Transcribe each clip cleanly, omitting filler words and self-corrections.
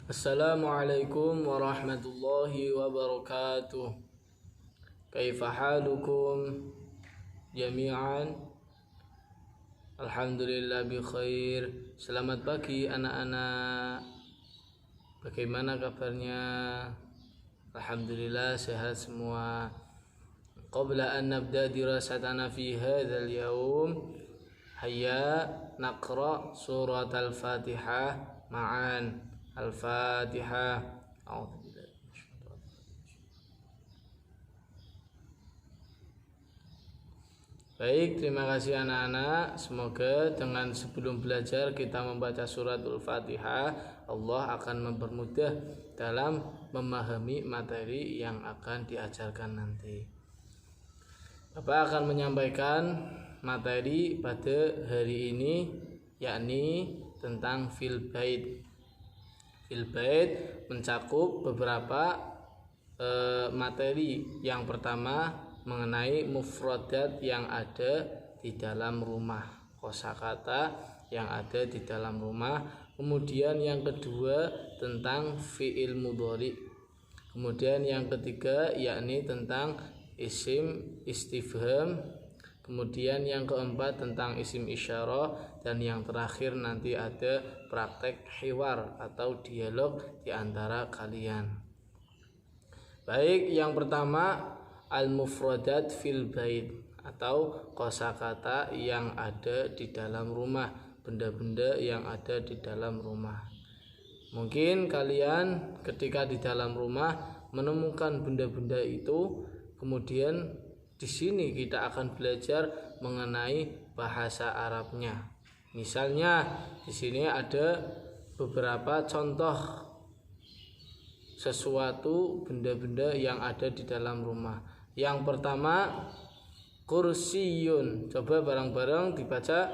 Assalamualaikum warahmatullahi wabarakatuh. Kaifa halukum jami'an? Alhamdulillah bi khair. Selamat pagi anak-anak. Bagaimana kabarnya? Alhamdulillah sehat semua. Qabla an nabda dirasatana fi hadzal yaum, hayya naqra surat al-Fatihah ma'an. Al-Fatihah. Baik, terima kasih anak-anak. Semoga dengan sebelum belajar kita membaca suratul Fatihah, Allah akan mempermudah dalam memahami materi yang akan diajarkan nanti. Bapak akan menyampaikan materi pada hari ini, yakni tentang fil bait. Fil bait mencakup beberapa materi. Yang pertama mengenai mufradat yang ada di dalam rumah, kosakata yang ada di dalam rumah. Kemudian yang kedua tentang fi'il mudhari. Kemudian yang ketiga yakni tentang isim istifham. Kemudian yang keempat tentang isim isyarah, dan yang terakhir nanti ada praktek hiwar atau dialog di antara kalian. Baik, yang pertama al-mufradat fil bait atau kosakata yang ada di dalam rumah, benda-benda yang ada di dalam rumah. Mungkin kalian ketika di dalam rumah menemukan benda-benda itu, kemudian di sini kita akan belajar mengenai bahasa Arabnya. Misalnya di sini ada beberapa contoh sesuatu benda-benda yang ada di dalam rumah. Yang pertama kursiyun. Coba bareng-bareng dibaca.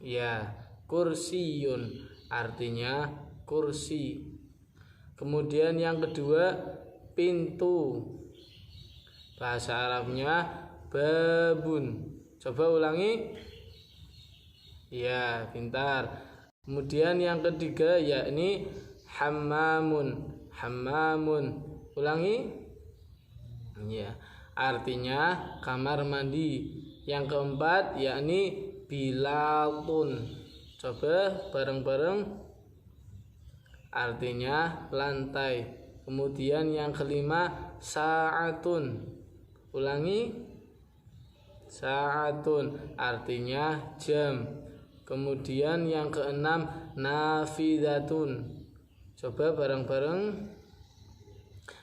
Ya, kursiyun artinya kursi. Kemudian yang kedua pintu. Bahasa Arabnya babun. Coba ulangi. Ya, pintar. Kemudian yang ketiga yakni hammamun. Hammamun. Ulangi. Ya, artinya kamar mandi. Yang keempat yakni bilatun. Coba bareng-bareng. Artinya lantai. Kemudian yang kelima sa'atun. Ulangi. Sa'atun artinya jam. Kemudian yang keenam nafidatun. Coba bareng-bareng.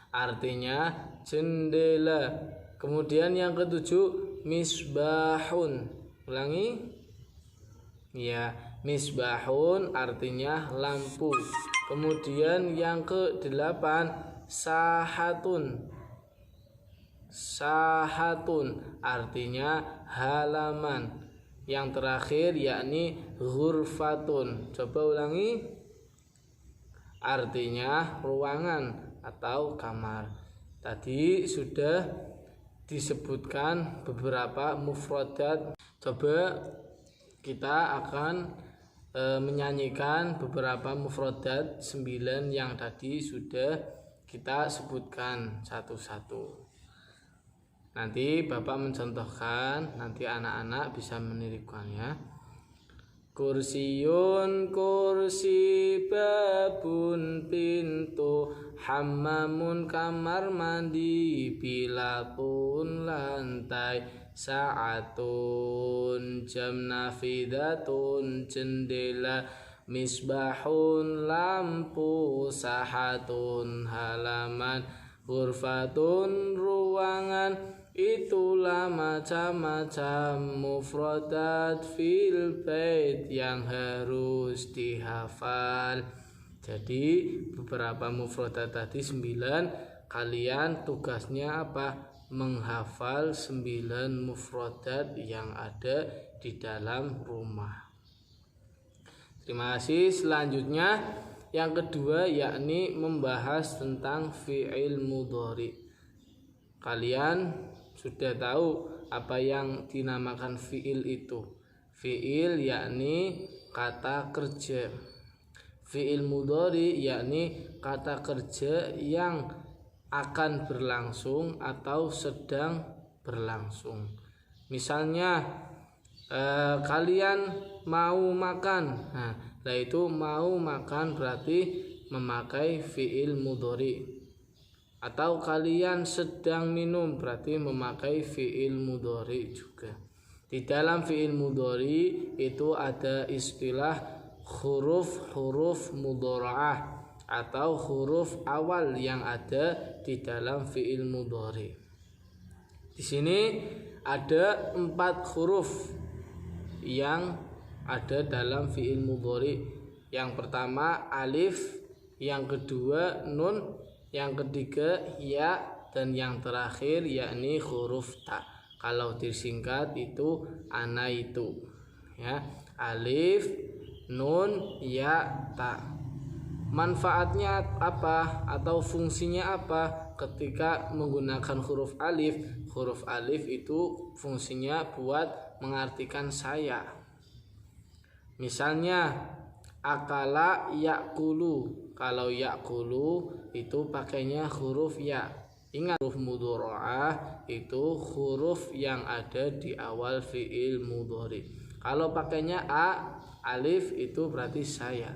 Artinya jendela. Kemudian yang ketujuh misbahun. Ulangi. Ya, misbahun artinya lampu. Kemudian yang ke-8 sahatun. Sahatun artinya halaman. Yang terakhir yakni ghurfatun. Coba ulangi. Artinya ruangan atau kamar. Tadi sudah disebutkan beberapa mufradat. Coba kita akan menyanyikan beberapa mufradat 9 yang tadi sudah kita sebutkan satu-satu. Nanti Bapak mencontohkan, nanti anak-anak bisa menirukannya. Kursiyun kursi, babun pintu, hammamun kamar mandi, bilatun lantai, sa'atun jam, nafidatun jendela, misbahun lampu, sahatun halaman, ghurfatun ruangan. Itulah macam-macam mufradat fil bait yang harus dihafal. Jadi beberapa mufradat tadi 9, kalian tugasnya apa? Menghafal 9 mufradat yang ada di dalam rumah. Terima kasih. Selanjutnya yang kedua yakni membahas tentang fi'il mudhari. Kalian sudah tahu apa yang dinamakan fi'il itu. Fi'il yakni kata kerja. Fi'il mudhari yakni kata kerja yang akan berlangsung atau sedang berlangsung. Misalnya kalian mau makan. Nah, itu mau makan berarti memakai fi'il mudhari. Atau kalian sedang minum berarti memakai fi'il mudhari juga. Di dalam fi'il mudhari itu ada istilah huruf mudhara'ah atau huruf awal yang ada di dalam fi'il mudhari. Di sini ada 4 huruf yang ada dalam fi'il mudhari. Yang pertama alif, yang kedua nun, yang ketiga ya, dan yang terakhir yakni huruf ta. Kalau disingkat itu ana itu. Ya, alif, nun, ya, ta. Manfaatnya apa atau fungsinya apa ketika menggunakan huruf alif? Huruf alif itu fungsinya buat mengartikan saya. Misalnya akala yakulu. Kalau yakulu itu pakainya huruf ya. Ingat, huruf mudhara'ah itu huruf yang ada di awal fi'il mudhari. Kalau pakainya alif itu berarti saya.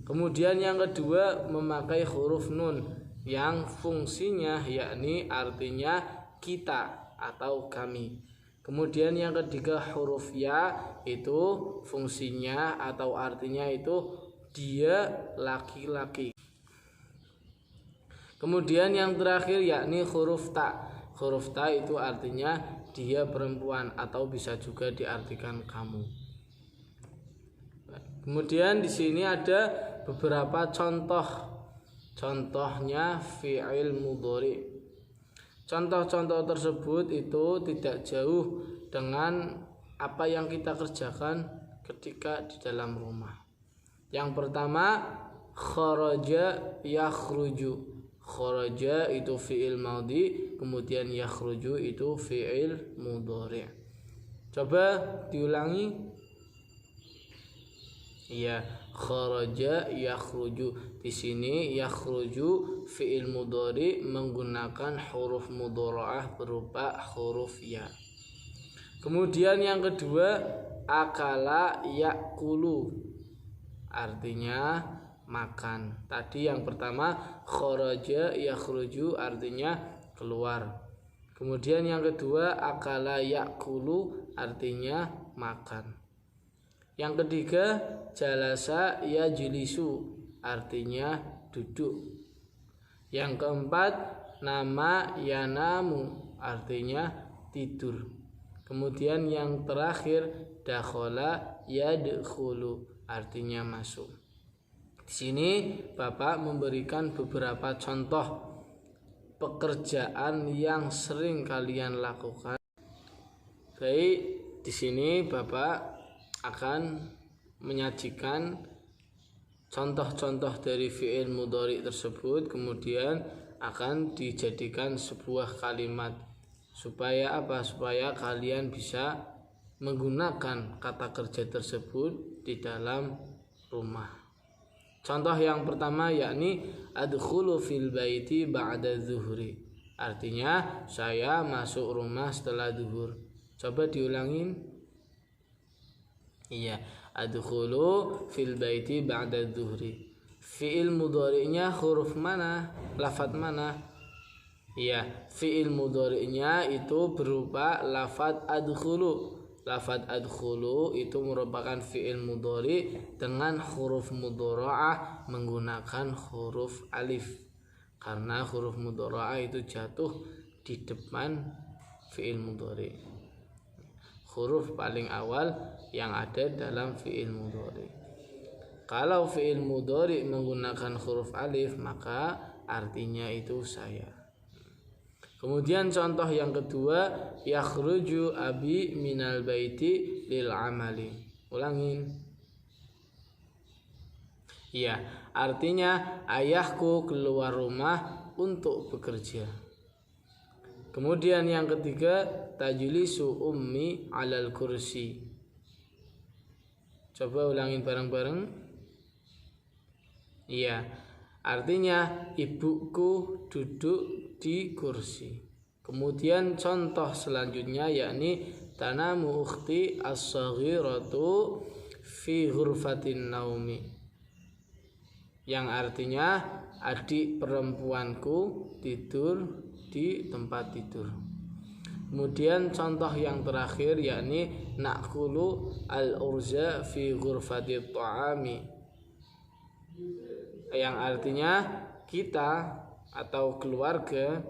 Kemudian yang kedua memakai huruf nun yang fungsinya yakni artinya kita atau kami. Kemudian yang ketiga huruf ya itu fungsinya atau artinya itu dia laki-laki. Kemudian yang terakhir yakni huruf ta. Huruf ta itu artinya dia perempuan atau bisa juga diartikan kamu. Kemudian di sini ada beberapa contoh. Contohnya fi'il mudhari. Contoh-contoh tersebut itu tidak jauh dengan apa yang kita kerjakan ketika di dalam rumah. Yang pertama kharaja yakhruju. Kharaja itu fi'il madhi, kemudian yakhruju itu fi'il mudhari. Coba diulangi. Iya, kharaja yakhruju. Di sini yakhruju fi'il mudhari menggunakan huruf mudhara'ah berupa huruf ya. Kemudian yang kedua akala yakulu. Artinya makan. Tadi yang pertama kharaja yakhruju artinya keluar. Kemudian yang kedua akala yakulu artinya makan. Yang ketiga jalasa yajlisu artinya duduk. Yang keempat nama yanamu artinya tidur. Kemudian yang terakhir dakhala yadkhulu artinya masuk. Di sini Bapak memberikan beberapa contoh pekerjaan yang sering kalian lakukan. Baik, di sini Bapak akan menyajikan contoh-contoh dari fi'il mudhari tersebut, kemudian akan dijadikan sebuah kalimat supaya apa? Supaya kalian bisa menggunakan kata kerja tersebut di dalam rumah. Contoh yang pertama yakni adkhulu fil baiti ba'da zuhri. Artinya saya masuk rumah setelah zuhur. Coba diulangin. Iya, adkhulu fil baiti ba'da zuhri. Fi'il mudhari'nya huruf mana? Lafaz mana? Iya, fi'il mudhari'nya itu berupa lafaz adkhulu. Lafaz adkhulu itu merupakan fi'il mudhari dengan huruf mudhara'ah menggunakan huruf alif. Karena huruf mudhara'ah itu jatuh di depan fi'il mudhari. Huruf paling awal yang ada dalam fi'il mudhari. Kalau fi'il mudhari menggunakan huruf alif maka artinya itu saya. Kemudian contoh yang kedua yakhruju abi minal baiti lil amali. Ulangin. Ya, artinya ayahku keluar rumah untuk bekerja. Kemudian yang ketiga tajlisu ummi alal kursi. Coba ulangin bareng-bareng. Iya, artinya ibuku duduk di kursi. Kemudian contoh selanjutnya yakni tanamu ukhti as-saghiratu fi ghurfatin naumi, yang artinya adik perempuanku tidur di tempat tidur. Kemudian contoh yang terakhir yakni na'kulu al-urza fi ghurfati ta'ami, yang artinya kita atau keluarga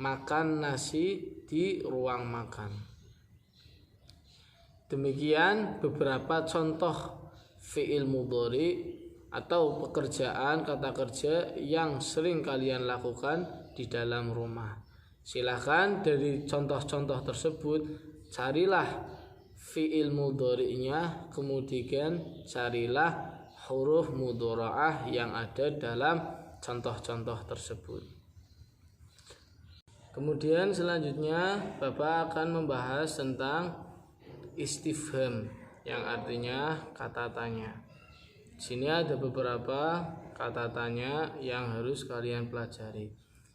makan nasi di ruang makan. Demikian beberapa contoh fi'il mudhari atau pekerjaan kata kerja yang sering kalian lakukan di dalam rumah. Silahkan dari contoh-contoh tersebut carilah fi'il mudhari'nya, kemudian carilah huruf mudhara'ah yang ada dalam contoh-contoh tersebut. Kemudian selanjutnya Bapak akan membahas tentang istifham, yang artinya kata tanya. Di sini ada beberapa kata tanya yang harus kalian pelajari.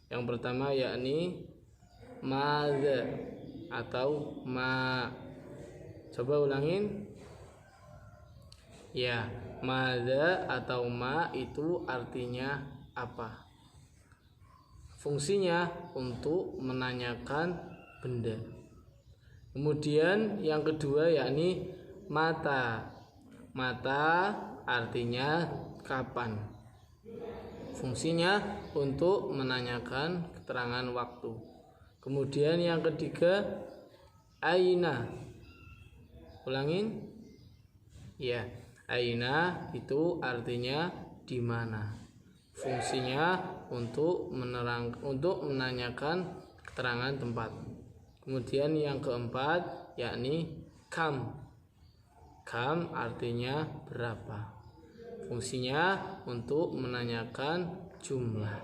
Yang pertama yakni madza atau ma. Coba ulangin. Ya, madza atau ma itu artinya apa? Fungsinya untuk menanyakan benda. Kemudian yang kedua yakni mata. Mata artinya kapan. Fungsinya untuk menanyakan keterangan waktu. Kemudian yang ketiga aina. Ulangin. Ya, aina itu artinya di mana. Fungsinya untuk menanyakan keterangan tempat. Kemudian yang keempat yakni kam. Kam artinya berapa. Fungsinya untuk menanyakan jumlah.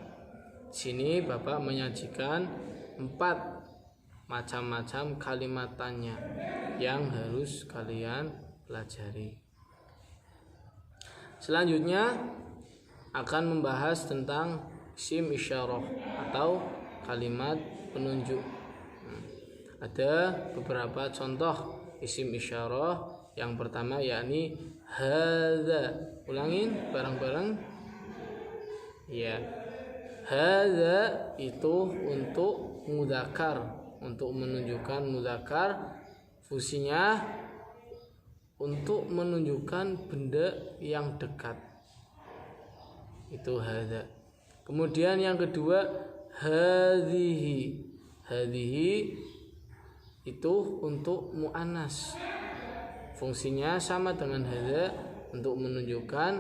Di sini Bapak menyajikan 4 macam-macam kalimat tanya yang harus kalian pelajari. Selanjutnya akan membahas tentang isim isyarah atau kalimat penunjuk. Ada beberapa contoh isim isyarah. Yang pertama yakni hadza. Ulangin bareng-bareng. Ya. Hadza itu untuk mudzakkar, untuk menunjukkan mudzakkar. Fungsinya untuk menunjukkan benda yang dekat. Itu hadza. Kemudian yang kedua hadhihi. Hadhihi itu untuk muannas. Fungsinya sama dengan hadza, untuk menunjukkan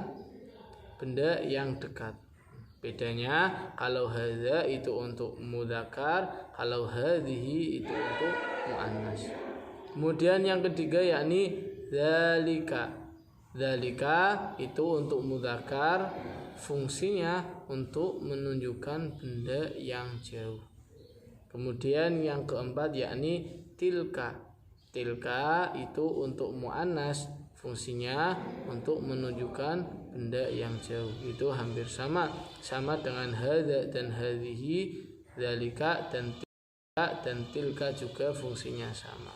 benda yang dekat. Bedanya kalau hadza itu untuk mudzakkar, kalau hadhihi itu untuk muannas. Kemudian yang ketiga yakni dzalika. Dzalika itu untuk mudzakkar, fungsinya untuk menunjukkan benda yang jauh. Kemudian yang keempat yakni tilka. Tilka itu untuk muannas, fungsinya untuk menunjukkan benda yang jauh. Itu hampir sama dengan hadza dan hadhihi, dzalika dan tilka juga fungsinya sama.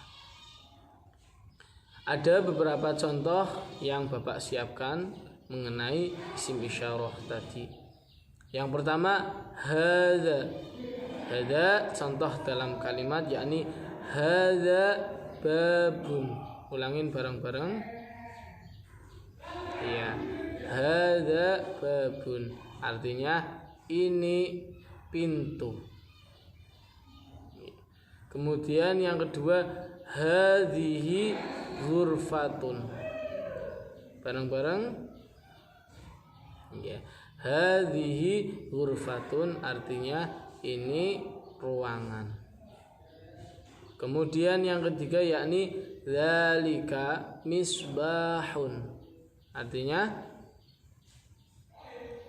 Ada beberapa contoh yang Bapak siapkan mengenai isim isyarah tadi. Yang pertama hadza. Hadza contoh dalam kalimat yakni hadza babun. Ulangin bareng-bareng. Iya. Hadza babun artinya ini pintu. Kemudian yang kedua hadhihi ghurfatun. Bareng-bareng. Iya. Hadhihi ghurfatun artinya ini ruangan. Kemudian yang ketiga yakni dzalika misbahun. Artinya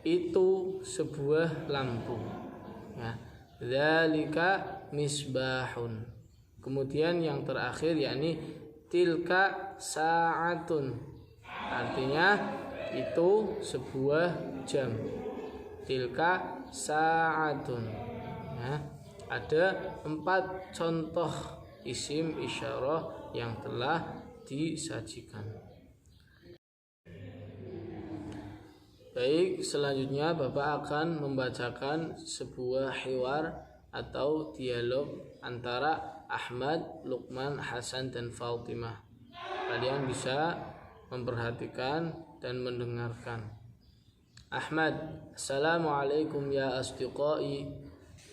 itu sebuah lampu. Ya, dzalika misbahun. Kemudian yang terakhir yakni tilka sa'atun. Artinya itu sebuah jam. Tilka sa'atun. Ya, ada 4 contoh isim isyarah yang telah disajikan. Baik, selanjutnya Bapak akan membacakan sebuah hiwar atau dialog antara Ahmad, Luqman, Hasan, dan Fatimah. Kalian bisa memperhatikan dan mendengarkan. Ahmad: Assalamualaikum ya asdiqai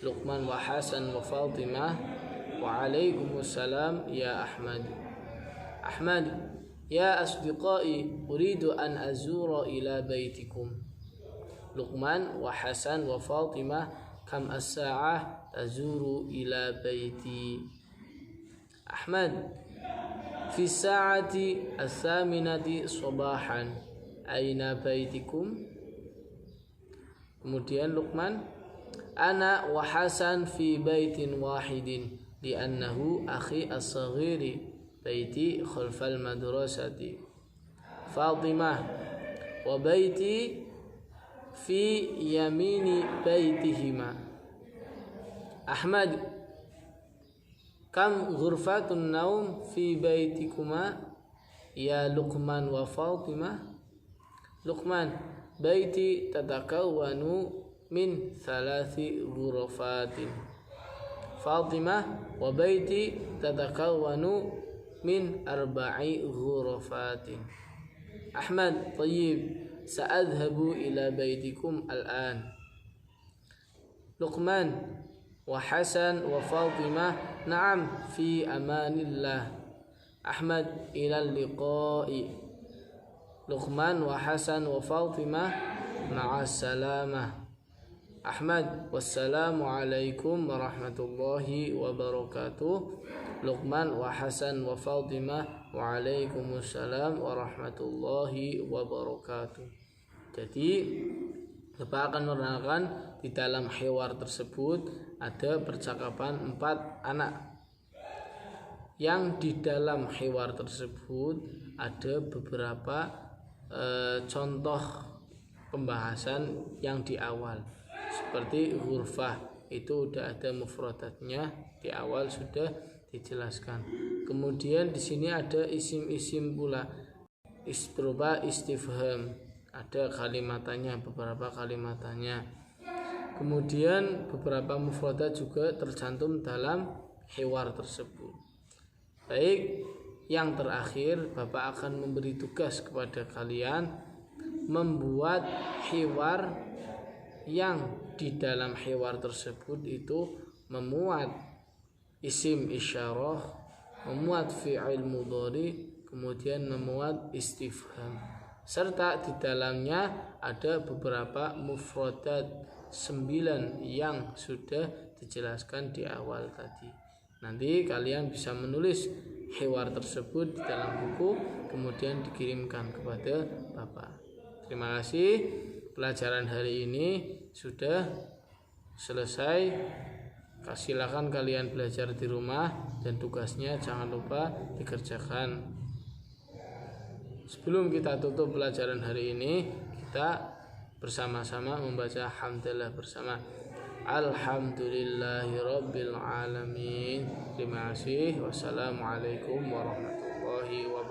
Luqman wa Hasan wa Fatimah. Waalaikumsalam ya Ahmad. Ahmad: Ya asdiqai, uridu an azura ila baitikum. Luqman wa Hasan wa Fatimah: Kam as-sa'ah azuru ila baiti. Ahmad: Fi sa'ati as-saminati sabahan. Aina baitikum? Kemudian Luqman: Ana wa Hasan fi baitin wahidin li'annahu akhi as-saghiri baiti khalfal madrasati. Fatimah: Wa baiti fi yamini baitihima. Ahmad: Kam ghurfatun naum fi baitikuma ya Luqman wa Fatimah? Luqman: Baiti tatakawwanu min 3 ghurfatin. Fatimah: Wa baiti tatakawwanu min 4 ghurfatin. Ahmad: Tayyib, sa'adhabu ila baitikum al-an. Luqman wa Hasan wa Fatimah: Na'am, fi amanillah. Ahmad: ila liqa'i. Luqman wa Hasan wa Fatimah: ma'as salamah. Ahmad: Wassalamu alaikum warahmatullahi wabarakatuh. Luqman wa Hasan wa Fatimah: Waalaikumsalam warahmatullahi wabarakatuh. Jadi Bapak akan menerangkan di dalam hiwar tersebut ada percakapan 4 anak. Yang di dalam hiwar tersebut ada beberapa contoh pembahasan yang di awal. Seperti hurfah itu udah ada mufradatnya, di awal sudah dijelaskan. Kemudian di sini ada isim-isim pula, berupa istifham, ada kalimatannya, beberapa kalimatannya. Kemudian beberapa mufradat juga tercantum dalam hiwar tersebut. Baik, yang terakhir Bapak akan memberi tugas kepada kalian membuat hiwar yang di dalam hiwar tersebut itu memuat isim isyarah, memuat fi'il mudhari, kemudian memuat istifham, serta di dalamnya ada beberapa mufradat 9 yang sudah dijelaskan di awal tadi. Nanti kalian bisa menulis hiwar tersebut di dalam buku, kemudian dikirimkan kepada Bapak. Terima kasih. Pelajaran hari ini sudah selesai. Silakan kalian belajar di rumah dan tugasnya jangan lupa dikerjakan. Sebelum kita tutup pelajaran hari ini, kita bersama-sama membaca hamdalah bersama. Alhamdulillahirabbil alamin. Terima kasih. Wassalamualaikum warahmatullahi wabarakatuh.